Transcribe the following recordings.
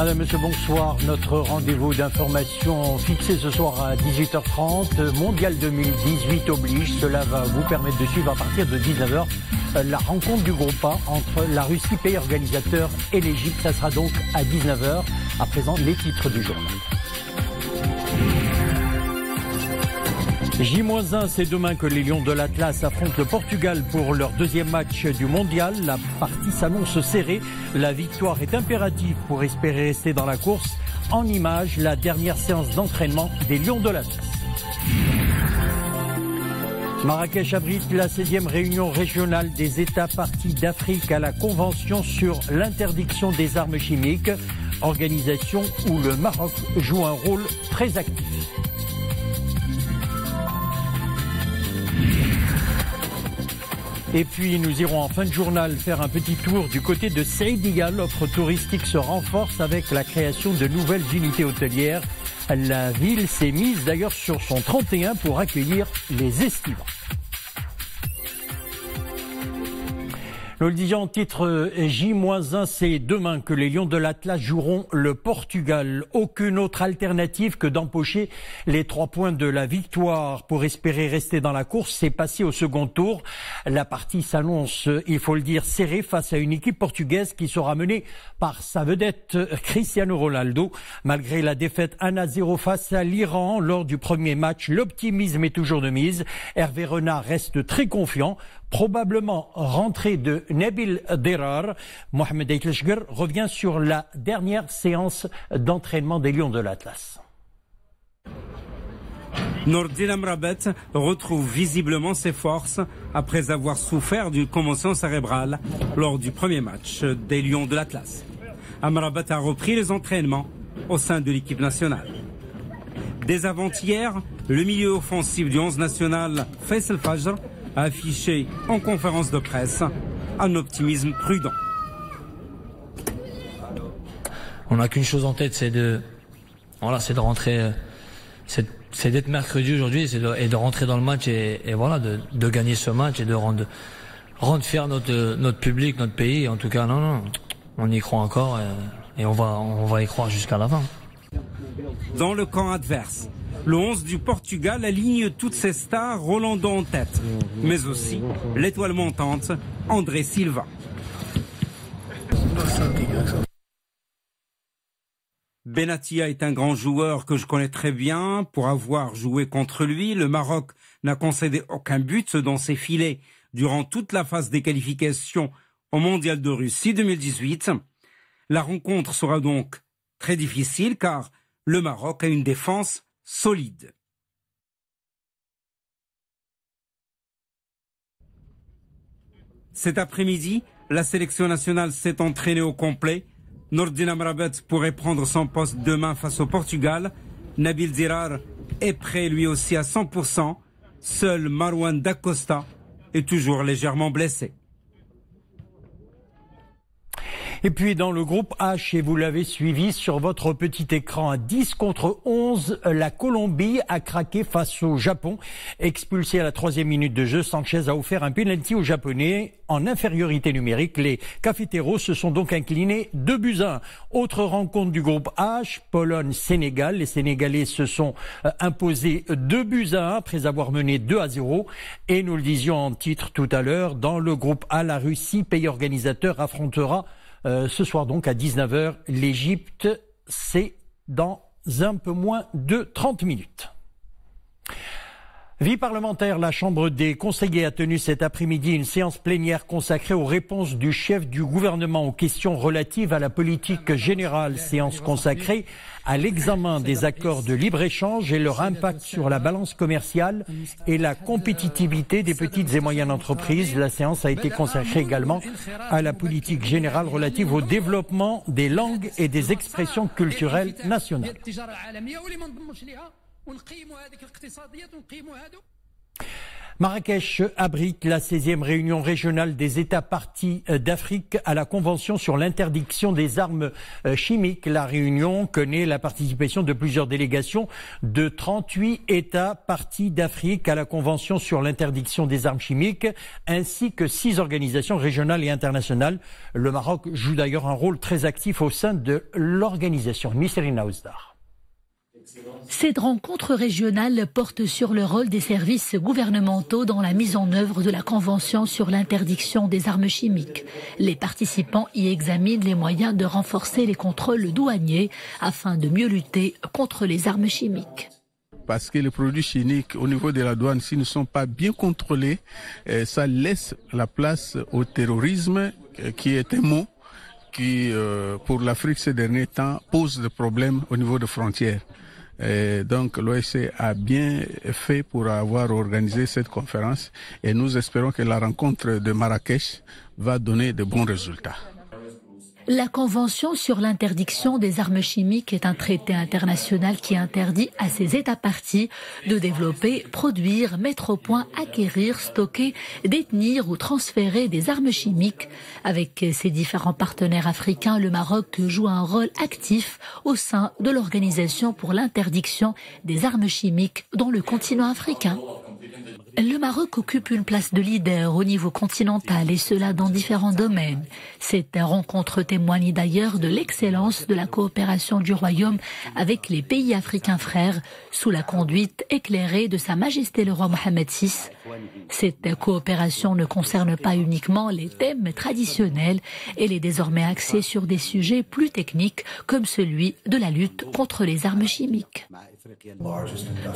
Madame, Monsieur, bonsoir. Notre rendez-vous d'information fixé ce soir à 18h30. Mondial 2018 oblige. Cela va vous permettre de suivre à partir de 19h la rencontre du groupe A entre la Russie, pays organisateur, et l'Égypte. Ça sera donc à 19h. À présent, les titres du journal. J-1, c'est demain que les Lions de l'Atlas affrontent le Portugal pour leur deuxième match du mondial. La partie s'annonce serrée. La victoire est impérative pour espérer rester dans la course. En image, la dernière séance d'entraînement des Lions de l'Atlas. Marrakech abrite la 16e réunion régionale des États parties d'Afrique à la Convention sur l'interdiction des armes chimiques. Organisation où le Maroc joue un rôle très actif. Et puis nous irons en fin de journal faire un petit tour du côté de Seydiga. L'offre touristique se renforce avec la création de nouvelles unités hôtelières. La ville s'est mise d'ailleurs sur son 31 pour accueillir les estivants. Nous le disions en titre, J-1, c'est demain que les Lions de l'Atlas joueront le Portugal. Aucune autre alternative que d'empocher les 3 points de la victoire pour espérer rester dans la course. C'est passé au second tour. La partie s'annonce, il faut le dire, serrée face à une équipe portugaise qui sera menée par sa vedette Cristiano Ronaldo. Malgré la défaite 1-0 face à l'Iran lors du premier match, l'optimisme est toujours de mise. Hervé Renard reste très confiant. Probablement rentrée de Nabil Derar, Mohamed Aitleshger revient sur la dernière séance d'entraînement des Lions de l'Atlas. Nordin Amrabat retrouve visiblement ses forces après avoir souffert d'une commotion cérébrale lors du premier match des Lions de l'Atlas. Amrabat a repris les entraînements au sein de l'équipe nationale. Dès avant-hier, le milieu offensif du 11 national, Faisal Fajr, a affiché en conférence de presse un optimisme prudent. On n'a qu'une chose en tête, c'est de rentrer, c'est d'être mercredi aujourd'hui et de rentrer dans le match et voilà, de gagner ce match et de rendre fier notre public, notre pays. En tout cas, non, on y croit encore et on va y croire jusqu'à la fin. Dans le camp adverse, le 11 du Portugal aligne toutes ses stars, Rolando en tête, mais aussi l'étoile montante, André Silva. Benatia est un grand joueur que je connais très bien. Pour avoir joué contre lui, le Maroc n'a concédé aucun but dans ses filets durant toute la phase des qualifications au Mondial de Russie 2018. La rencontre sera donc très difficile car le Maroc a une défense solide. Cet après-midi, la sélection nationale s'est entraînée au complet. Nordin Amrabat pourrait prendre son poste demain face au Portugal. Nabil Dirar est prêt lui aussi à 100%. Seul Marwan Dacosta est toujours légèrement blessé. Et puis dans le groupe H, et vous l'avez suivi sur votre petit écran, à 10-11, la Colombie a craqué face au Japon. Expulsé à la 3e minute de jeu, Sanchez a offert un penalty aux Japonais en infériorité numérique. Les Cafeteros se sont donc inclinés 2-1. Autre rencontre du groupe H, Pologne-Sénégal. Les Sénégalais se sont imposés 2-1 après avoir mené 2-0. Et nous le disions en titre tout à l'heure, dans le groupe A, la Russie, pays organisateur, affrontera ce soir donc à 19h, l'Égypte, c'est dans un peu moins de 30 minutes. Vie parlementaire, la Chambre des conseillers a tenu cet après-midi une séance plénière consacrée aux réponses du chef du gouvernement aux questions relatives à la politique générale. Séance consacrée à l'examen des accords de libre-échange et leur impact sur la balance commerciale et la compétitivité des petites et moyennes entreprises. La séance a été consacrée également à la politique générale relative au développement des langues et des expressions culturelles nationales. Marrakech abrite la 16e réunion régionale des États parties d'Afrique à la Convention sur l'interdiction des armes chimiques. La réunion connaît la participation de plusieurs délégations de 38 États parties d'Afrique à la Convention sur l'interdiction des armes chimiques, ainsi que 6 organisations régionales et internationales. Le Maroc joue d'ailleurs un rôle très actif au sein de l'organisation. Nisrina Ouzdar. Cette rencontre régionale porte sur le rôle des services gouvernementaux dans la mise en œuvre de la Convention sur l'interdiction des armes chimiques. Les participants y examinent les moyens de renforcer les contrôles douaniers afin de mieux lutter contre les armes chimiques. Parce que les produits chimiques au niveau de la douane, s'ils ne sont pas bien contrôlés, ça laisse la place au terrorisme, qui est un mot qui, pour l'Afrique ces derniers temps, pose des problèmes au niveau des frontières. Et donc l'OSCE a bien fait pour avoir organisé cette conférence et nous espérons que la rencontre de Marrakech va donner de bons résultats. La Convention sur l'interdiction des armes chimiques est un traité international qui interdit à ses États parties de développer, produire, mettre au point, acquérir, stocker, détenir ou transférer des armes chimiques. Avec ses différents partenaires africains, le Maroc joue un rôle actif au sein de l'Organisation pour l'interdiction des armes chimiques dans le continent africain. Le Maroc occupe une place de leader au niveau continental et cela dans différents domaines. Cette rencontre témoigne d'ailleurs de l'excellence de la coopération du Royaume avec les pays africains frères sous la conduite éclairée de Sa Majesté le roi Mohammed VI. Cette coopération ne concerne pas uniquement les thèmes traditionnels, elle est désormais axée sur des sujets plus techniques comme celui de la lutte contre les armes chimiques.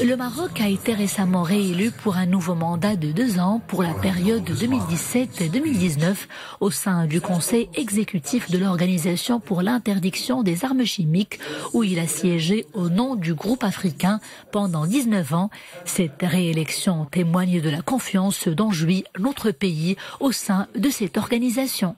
Le Maroc a été récemment réélu pour un nouveau mandat de 2 ans pour la période 2017-2019 au sein du Conseil exécutif de l'Organisation pour l'interdiction des armes chimiques où il a siégé au nom du groupe africain pendant 19 ans. Cette réélection témoigne de la confiance dont jouit notre pays au sein de cette organisation.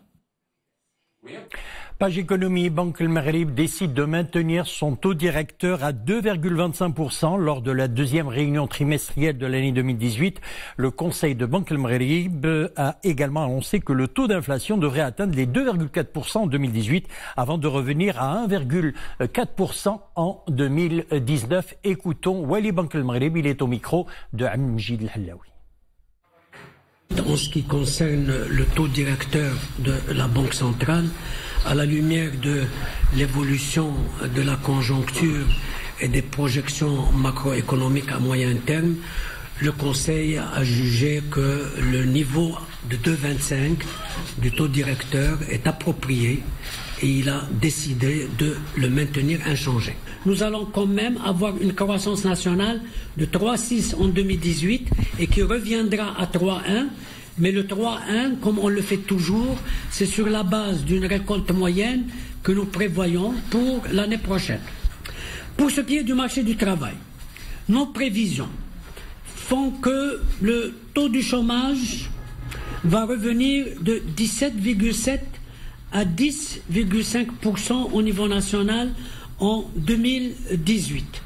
Page économie, Banque El Maghrib décide de maintenir son taux directeur à 2,25% lors de la 2e réunion trimestrielle de l'année 2018. Le Conseil de Banque El Maghrib a également annoncé que le taux d'inflation devrait atteindre les 2,4% en 2018 avant de revenir à 1,4% en 2019. Écoutons Wali Banque El Maghrib, il est au micro de Amjid El-Hallaoui. En ce qui concerne le taux directeur de la Banque centrale, à la lumière de l'évolution de la conjoncture et des projections macroéconomiques à moyen terme, le Conseil a jugé que le niveau de 2,25 du taux directeur est approprié et il a décidé de le maintenir inchangé. Nous allons quand même avoir une croissance nationale de 3,6 en 2018 et qui reviendra à 3,1. Mais le 3,1, comme on le fait toujours, c'est sur la base d'une récolte moyenne que nous prévoyons pour l'année prochaine. Pour ce qui est du marché du travail, nos prévisions font que le taux du chômage va revenir de 17,7 à 10,5% au niveau national en 2018.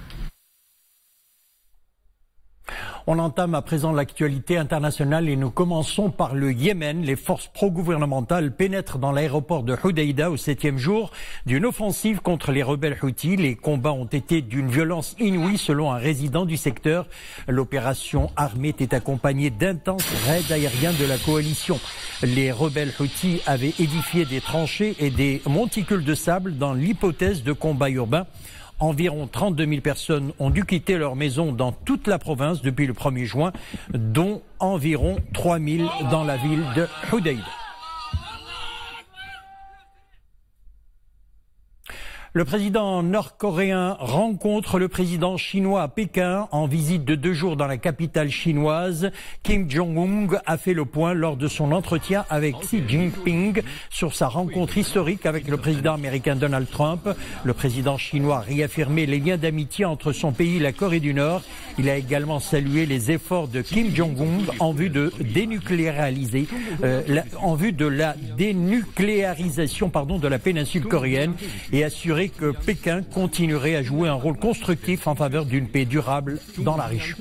On entame à présent l'actualité internationale et nous commençons par le Yémen. Les forces pro-gouvernementales pénètrent dans l'aéroport de Hodeïda au 7e jour d'une offensive contre les rebelles Houthis. Les combats ont été d'une violence inouïe selon un résident du secteur. L'opération armée était accompagnée d'intenses raids aériens de la coalition. Les rebelles Houthis avaient édifié des tranchées et des monticules de sable dans l'hypothèse de combats urbains. Environ 32 000 personnes ont dû quitter leur maison dans toute la province depuis le 1er juin, dont environ 3 000 dans la ville de Hodeïda. Le président nord-coréen rencontre le président chinois à Pékin en visite de 2 jours dans la capitale chinoise. Kim Jong-un a fait le point lors de son entretien avec Xi Jinping sur sa rencontre historique avec le président américain Donald Trump. Le président chinois a réaffirmé les liens d'amitié entre son pays et la Corée du Nord. Il a également salué les efforts de Kim Jong-un en vue de la dénucléarisation de la péninsule coréenne et assuré que Pékin continuerait à jouer un rôle constructif en faveur d'une paix durable dans la région.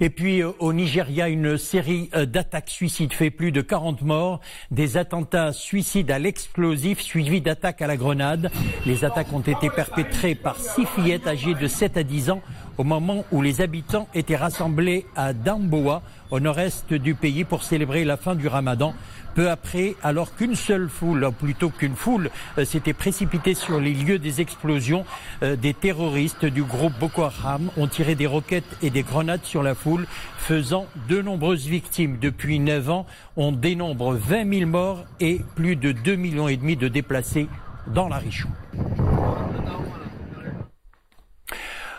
Et puis au Nigeria, une série d'attaques suicides fait plus de 40 morts, des attentats suicides à l'explosif suivis d'attaques à la grenade. Les attaques ont été perpétrées par 6 fillettes âgées de 7 à 10 ans au moment où les habitants étaient rassemblés à Damboa, au nord-est du pays, pour célébrer la fin du Ramadan. Peu après, alors qu'une seule foule, plutôt qu'une foule, s'était précipitée sur les lieux des explosions, des terroristes du groupe Boko Haram ont tiré des roquettes et des grenades sur la foule, faisant de nombreuses victimes. Depuis 9 ans, on dénombre 20 000 morts et plus de 2,5 millions de déplacés dans la Richou.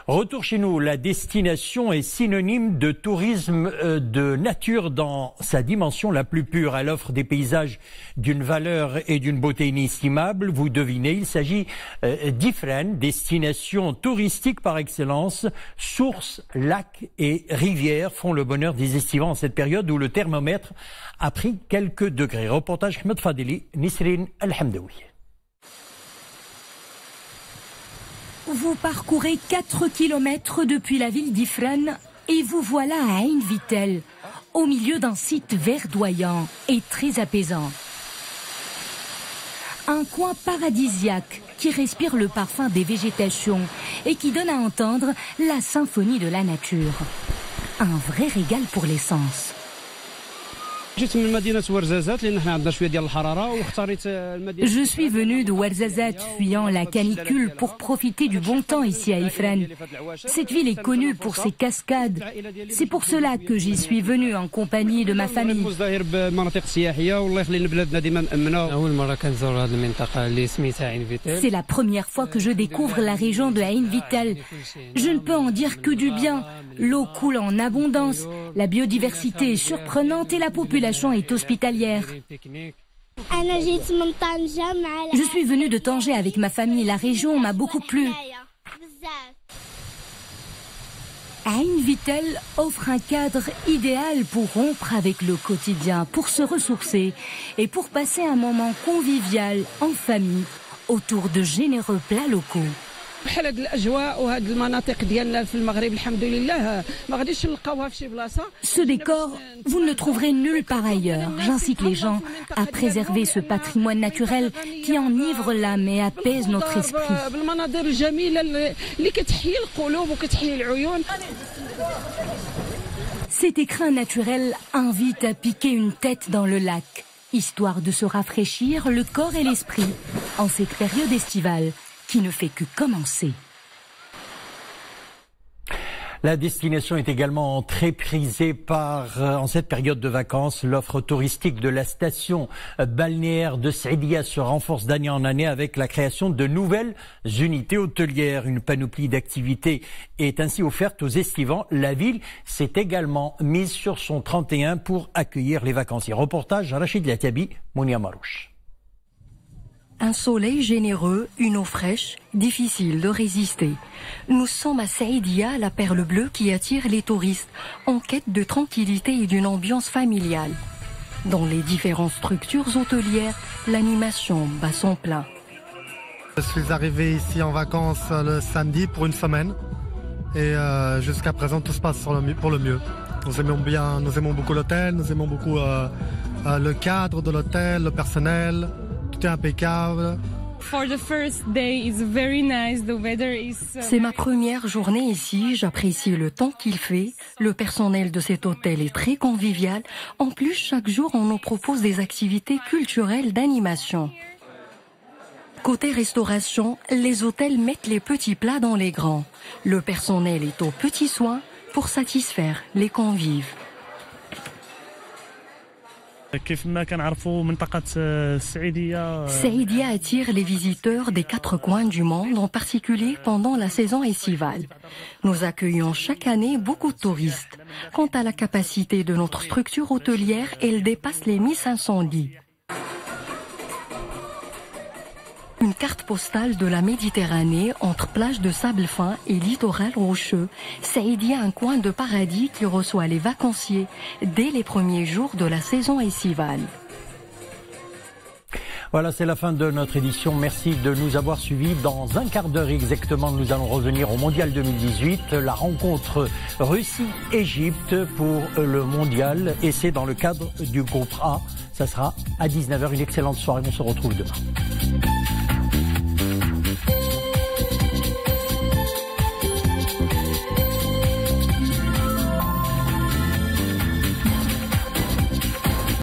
Retour chez nous, la destination est synonyme de tourisme de nature dans sa dimension la plus pure. Elle offre des paysages d'une valeur et d'une beauté inestimables. Vous devinez, il s'agit d'Ifrane, destination touristique par excellence. Sources, lacs et rivières font le bonheur des estivants en cette période où le thermomètre a pris quelques degrés. Reportage Ahmed Fadeli, Nisrine Al-Hamdaoui. Vous parcourez 4 kilomètres depuis la ville d'Ifrane et vous voilà à Ain Vittel, au milieu d'un site verdoyant et très apaisant. Un coin paradisiaque qui respire le parfum des végétations et qui donne à entendre la symphonie de la nature. Un vrai régal pour les sens. Je suis venu de Ouarzazate, fuyant la canicule pour profiter du bon temps ici à Ifrane. Cette ville est connue pour ses cascades. C'est pour cela que j'y suis venu en compagnie de ma famille. C'est la première fois que je découvre la région de Ain Vittel. Je ne peux en dire que du bien. L'eau coule en abondance, la biodiversité est surprenante et la population est hospitalière. Je suis venue de Tanger avec ma famille. La région m'a beaucoup plu. Ain Vittel offre un cadre idéal pour rompre avec le quotidien, pour se ressourcer et pour passer un moment convivial en famille autour de généreux plats locaux. Ce décor, vous ne le trouverez nulle part ailleurs. J'incite les gens à préserver ce patrimoine naturel qui enivre l'âme et apaise notre esprit. Cet écrin naturel invite à piquer une tête dans le lac, histoire de se rafraîchir le corps et l'esprit en cette période estivale qui ne fait que commencer. La destination est également très prisée en cette période de vacances. L'offre touristique de la station balnéaire de Saïdia se renforce d'année en année avec la création de nouvelles unités hôtelières. Une panoplie d'activités est ainsi offerte aux estivants. La ville s'est également mise sur son 31 pour accueillir les vacanciers. Reportage Rachid Latiabi, Mounia Marouche. Un soleil généreux, une eau fraîche, difficile de résister. Nous sommes à Saïdia, la perle bleue qui attire les touristes, en quête de tranquillité et d'une ambiance familiale. Dans les différentes structures hôtelières, l'animation bat son plein. Je suis arrivé ici en vacances le samedi pour une semaine et jusqu'à présent tout se passe pour le mieux. Nous aimons beaucoup l'hôtel, nous aimons beaucoup le cadre de l'hôtel, le personnel. Tout est impeccable. C'est ma première journée ici, j'apprécie le temps qu'il fait. Le personnel de cet hôtel est très convivial. En plus, chaque jour, on nous propose des activités culturelles d'animation. Côté restauration, les hôtels mettent les petits plats dans les grands. Le personnel est aux petits soins pour satisfaire les convives. Saïdia attire les visiteurs des 4 coins du monde, en particulier pendant la saison estivale. Nous accueillons chaque année beaucoup de touristes. Quant à la capacité de notre structure hôtelière, elle dépasse les 1500 lits. Une carte postale de la Méditerranée entre plages de sable fin et littoral rocheux. Saïdia, un coin de paradis qui reçoit les vacanciers dès les premiers jours de la saison estivale. Voilà, c'est la fin de notre édition. Merci de nous avoir suivis. Dans un quart d'heure exactement, nous allons revenir au Mondial 2018, la rencontre Russie-Égypte pour le Mondial. Et c'est dans le cadre du groupe A. Ça sera à 19h. Une excellente soirée. On se retrouve demain.